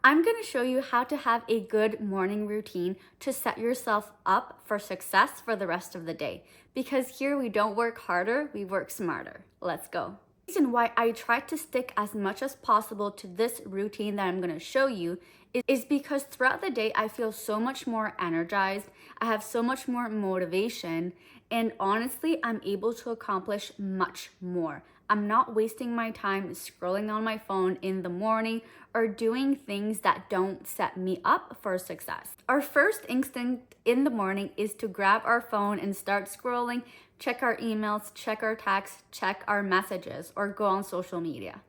I'm going to show you how to have a good morning routine to set yourself up for success for the rest of the day. Because here we don't work harder, we work smarter. Let's go. The reason why I try to stick as much as possible to this routine that I'm going to show you is because throughout the day I feel so much more energized, I have so much more motivation, and honestly, I'm able to accomplish much more. I'm not wasting my time scrolling on my phone in the morning or doing things that don't set me up for success. Our first instinct in the morning is to grab our phone and start scrolling, check our emails, check our texts, check our messages, or go on social media.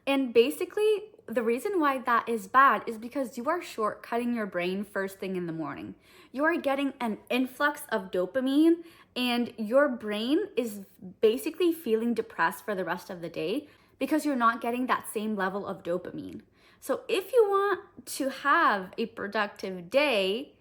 And basically, the reason why that is bad is because you are shortcutting your brain first thing in the morning. You are getting an influx of dopamine, and your brain is basically feeling depressed for the rest of the day because you're not getting that same level of dopamine. So if you want to have a productive day,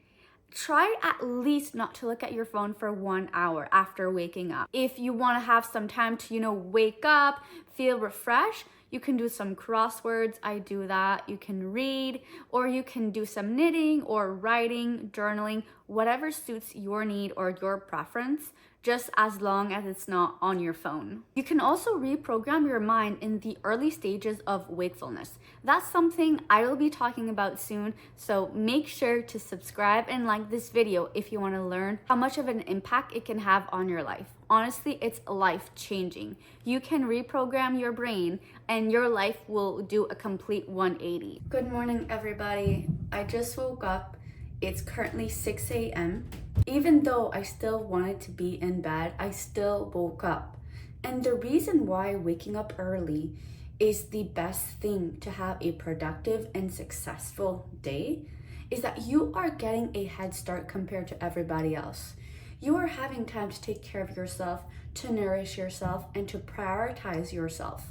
try at least not to look at your phone for 1 hour after waking up. If you want to have some time to, wake up, feel refreshed, you can do some crosswords. I do that. You can read, or you can do some knitting or writing, journaling, whatever suits your need or your preference, just as long as it's not on your phone. You can also reprogram your mind in the early stages of wakefulness. That's something I will be talking about soon, so make sure to subscribe and like this video if you want to learn how much of an impact it can have on your life. Honestly, it's life-changing. You can reprogram your brain and your life will do a complete 180. Good morning, everybody. I just woke up. It's currently 6 a.m. Even though I still wanted to be in bed, I still woke up. And the reason why waking up early is the best thing to have a productive and successful day is that you are getting a head start compared to everybody else. You are having time to take care of yourself, to nourish yourself, and to prioritize yourself.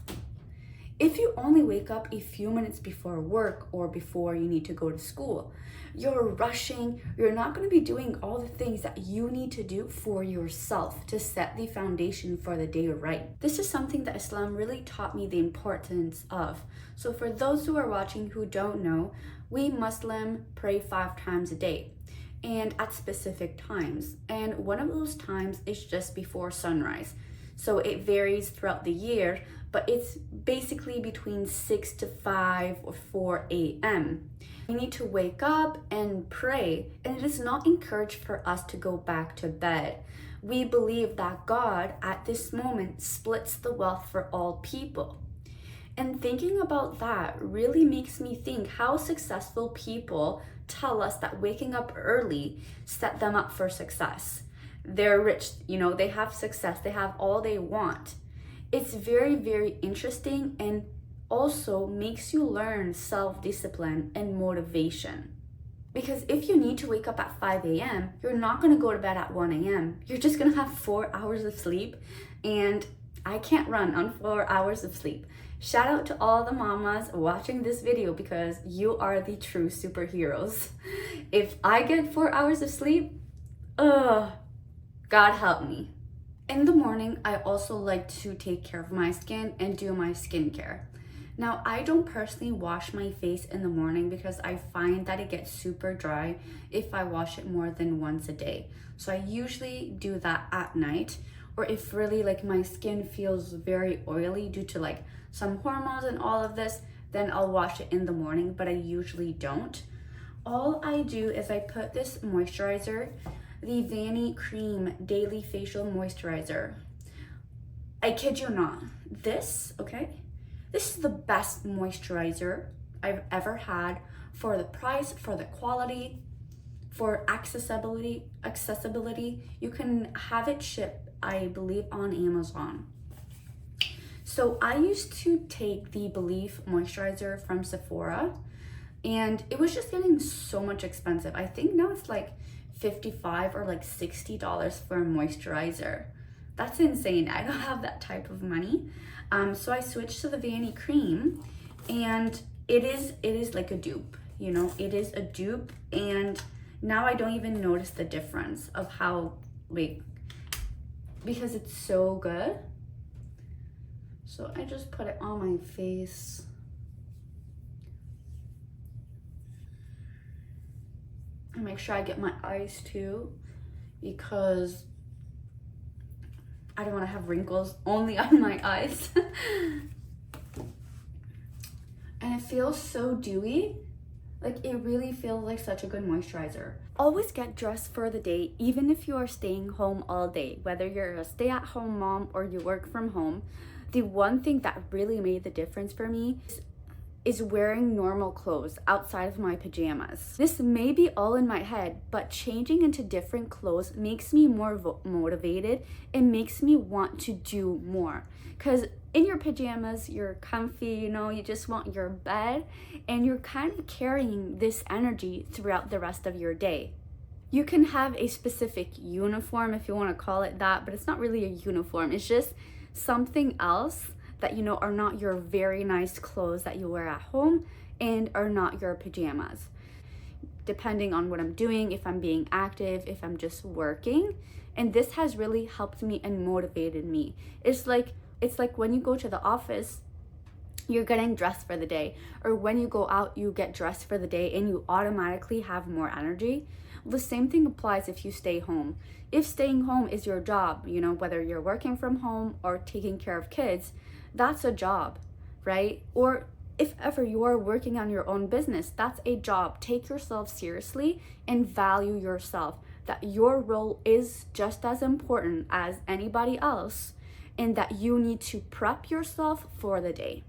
If you only wake up a few minutes before work or before you need to go to school, you're rushing, you're not going to be doing all the things that you need to do for yourself to set the foundation for the day right. This is something that Islam really taught me the importance of. So for those who are watching who don't know, we Muslim pray 5 times a day and at specific times. And one of those times is just before sunrise. So it varies throughout the year, but it's basically between 6 to 5 or 4 a.m. We need to wake up and pray, and it is not encouraged for us to go back to bed. We believe that God at this moment splits the wealth for all people. And thinking about that really makes me think how successful people tell us that waking up early set them up for success. They're rich, they have success, they have all they want. It's very, very interesting and also makes you learn self-discipline and motivation. Because if you need to wake up at 5 a.m., you're not going to go to bed at 1 a.m. You're just going to have 4 hours of sleep, and I can't run on 4 hours of sleep. Shout out to all the mamas watching this video because you are the true superheroes. If I get 4 hours of sleep, God help me. In the morning, I also like to take care of my skin and do my skincare. Now, I don't personally wash my face in the morning because I find that it gets super dry if I wash it more than once a day. So I usually do that at night, or if really my skin feels very oily due to some hormones and all of this, then I'll wash it in the morning, but I usually don't. All I do is I put this moisturizer, the Vanny Cream Daily Facial Moisturizer. I kid you not. This is the best moisturizer I've ever had for the price, for the quality, for accessibility. You can have it shipped, I believe, on Amazon. So I used to take the Belief moisturizer from Sephora, and it was just getting so much expensive. I think now it's $55 or $60 for a moisturizer. That's insane. I don't have that type of money. So I switched to the Vanny Cream, and it is like a dupe. It is a dupe, and now I don't even notice the difference of how because it's so good. So I just put it on my face. And make sure I get my eyes too, because I don't want to have wrinkles only on my eyes. And it feels so dewy. Like, it really feels like such a good moisturizer. Always get dressed for the day, even if you are staying home all day. Whether you're a stay-at-home mom or you work from home, the one thing that really made the difference for me is wearing normal clothes outside of my pajamas. This may be all in my head, but changing into different clothes makes me more motivated. It makes me want to do more. Because in your pajamas, you're comfy, you know, you just want your bed, and you're kind of carrying this energy throughout the rest of your day. You can have a specific uniform, if you want to call it that, but it's not really a uniform. It's just something else that, you know, are not your very nice clothes that you wear at home and are not your pajamas. Depending on what I'm doing, if I'm being active, if I'm just working. And this has really helped me and motivated me. It's like when you go to the office, you're getting dressed for the day, or when you go out, you get dressed for the day and you automatically have more energy. The same thing applies if you stay home. If staying home is your job, you know, whether you're working from home or taking care of kids, that's a job, right? Or if ever you are working on your own business, that's a job. Take yourself seriously and value yourself, that your role is just as important as anybody else, and that you need to prep yourself for the day.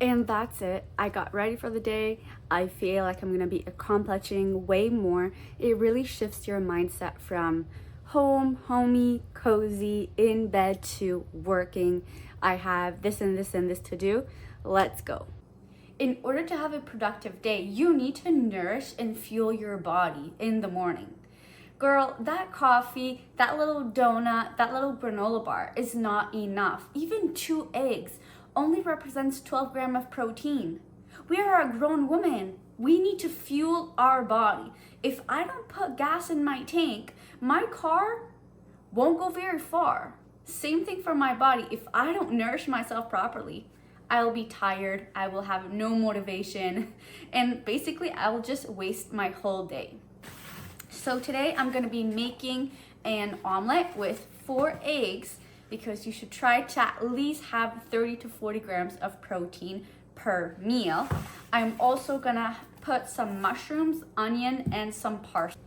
And that's it. I got ready for the day. I feel like I'm gonna be accomplishing way more. It really shifts your mindset from home, homey, cozy, in bed to working. I have this and this and this to do. Let's go. In order to have a productive day, you need to nourish and fuel your body in the morning. Girl, that coffee, that little donut, that little granola bar is not enough. Even 2 eggs only represents 12 grams of protein. We are a grown woman. We need to fuel our body. If I don't put gas in my tank, my car won't go very far. Same thing for my body. If I don't nourish myself properly, I will be tired, I will have no motivation, and basically I will just waste my whole day. So today I'm gonna be making an omelet with 4 eggs, because you should try to at least have 30 to 40 grams of protein per meal. I'm also gonna put some mushrooms, onion, and some parsley.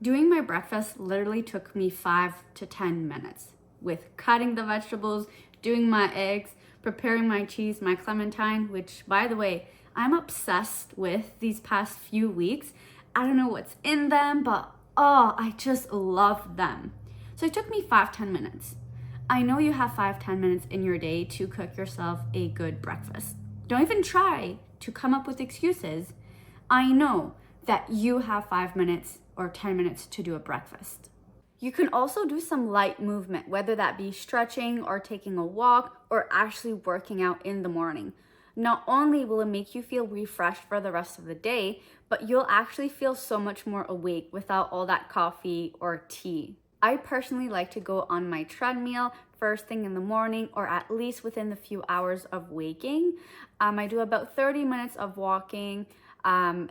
Doing my breakfast literally took me 5 to 10 minutes, with cutting the vegetables, doing my eggs, preparing my cheese, my clementine, which, by the way, I'm obsessed with these past few weeks. I don't know what's in them, but oh, I just love them. So it took me 5-10 minutes. I know you have 5-10 minutes in your day to cook yourself a good breakfast. Don't even try to come up with excuses. I know that you have 5 minutes or 10 minutes to do a breakfast. You can also do some light movement, whether that be stretching or taking a walk or actually working out in the morning. Not only will it make you feel refreshed for the rest of the day, but you'll actually feel so much more awake without all that coffee or tea. I personally like to go on my treadmill first thing in the morning, or at least within the few hours of waking. I do about 30 minutes of walking.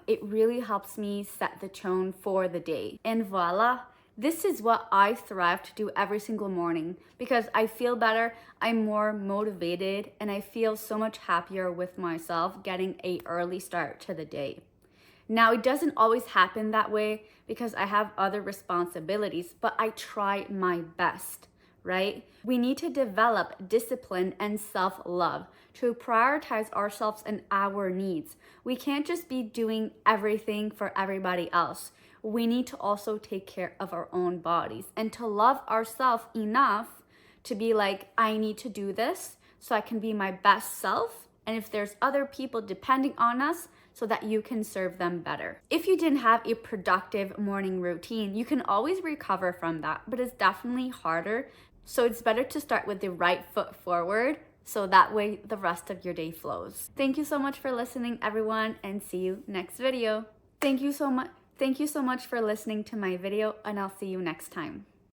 It really helps me set the tone for the day. And voila, this is what I thrive to do every single morning, because I feel better, I'm more motivated, and I feel so much happier with myself getting an early start to the day. Now, it doesn't always happen that way because I have other responsibilities, but I try my best, right? We need to develop discipline and self-love to prioritize ourselves and our needs. We can't just be doing everything for everybody else. We need to also take care of our own bodies and to love ourselves enough to be like, I need to do this so I can be my best self. And if there's other people depending on us, so that you can serve them better. If you didn't have a productive morning routine, you can always recover from that, but it's definitely harder So it's better to start with the right foot forward, so that way the rest of your day flows. Thank you so much for listening, everyone, and see you next video. Thank you so much for listening to my video, and I'll see you next time.